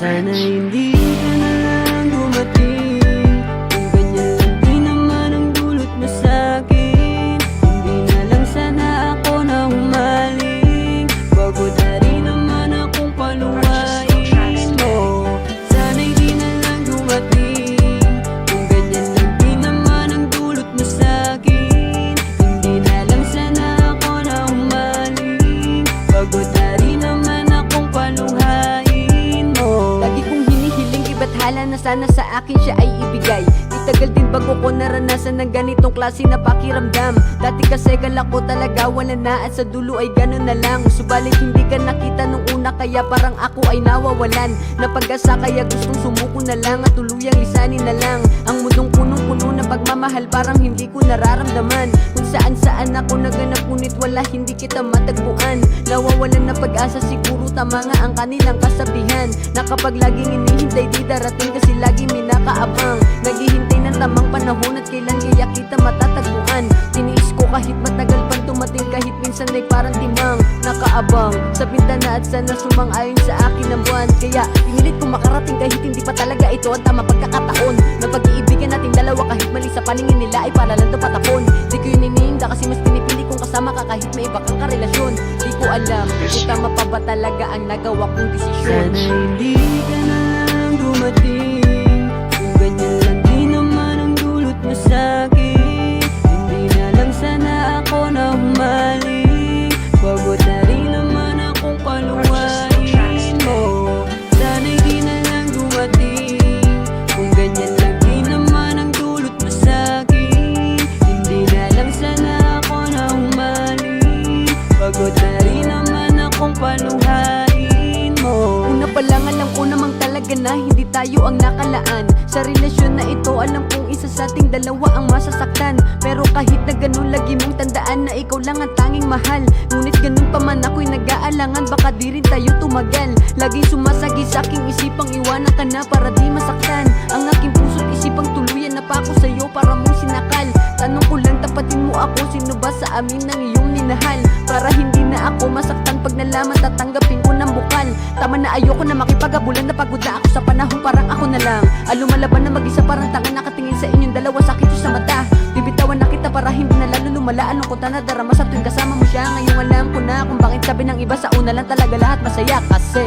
Sana hindi ka na lang dumating, kung ganyan lang din naman ang dulot mo sa'kin. Hindi na lang sana ako na humaling, bago na rin naman akong paluwain mo. Sana hindi na lang dumating, kung ganyan lang din naman ang dulot mo sa'kin. Hindi na lang sana ako na humaling, bago na rin naman akong paluwain. Hala na sana sa akin siya ay ibigay. Itagal din bago ko naranasan ng ganitong klase na pakiramdam. Dati kasi kala ko talaga wala na, at sa dulo ay ganun na lang. Subalit hindi ka nakita nung una, kaya parang ako ay nawawalan na pag-asa, kaya gustong sumuko na lang at tuluyang lisanin na lang ang mundong punong-puno ng pagmamahal. Parang hindi ko nararamdaman kung saan-saan ako naganap, ngunit wala, hindi kita matagpuan. Nawawalan na pag-asa, siguro tama nga ang kanilang kasabihan, na kapag laging inihintay di darating, kasi lagi minakaabang. Naghihintay ng tamang panahon at kailan kaya kita matatagpuan. Tiniis ko kahit matagal pang tumating, kahit minsan ay parang timang nakaabang sa bintana, at sana sumang-ayon sa akin ang buwan. Kaya pinilit ko makarating kahit hindi pa talaga ito ang tamang pagkakataon na pag-iibigan nating dalawa, kahit mali sa paningin nila ay para lang to patapon. Di ko yun iniinda kasi mas pinipili kong kasama ka kahit may iba kang karelasyon. Di ko alam kung tama pa ba talaga ang nagawa kong desisyon. Sana hindi ka na lang dumating, kung ganyan lang din naman ang dulot mo sa'kin. Hindi na lang sana ako na humaling, bago na rin naman akong paluwain mo. Sana hindi na lang dumating, kung ganyan lang din naman ang dulot mo sa'kin. Hindi na lang sana ako na humaling, bago na rin naman akong paluwain mo. Una pa lang alam ko namang talaga na hindi tayo ang nakalaan sa relasyon na ito. Alam kong isa sa ating dalawa ang masasaktan, pero kahit na ganun lagi mong tandaan na ikaw lang ang tanging mahal. Ngunit ganun pa man ako'y nag-aalangan, baka di rin tayo tumagal. Laging sumasagi sa aking isipang iwanan ka na para di masaktan ang aking puso't isipang tuluyan na pa ako sa'yo para mong sinakal. Tanong ko lang, tapatin mo ako, sino ba sa amin ng iyong minahal? Para hindi na ako masaktan pag nalaman, tatanggapin ko ng bukal. Tama na, ayoko na makipagabulan, napagod na ako sa panahon, parang ako na lang lumalaban na mag-isa, parang tanga nakatingin sa inyong dalawa, sakit yun sa mata. Bibitawan na kita para hindi na lalo lumala ang lungkot na nadarama sa tuwing kasama mo siya. Ngayong alam ko na kung bakit sabi ng iba sa una lang talaga lahat masaya, kasi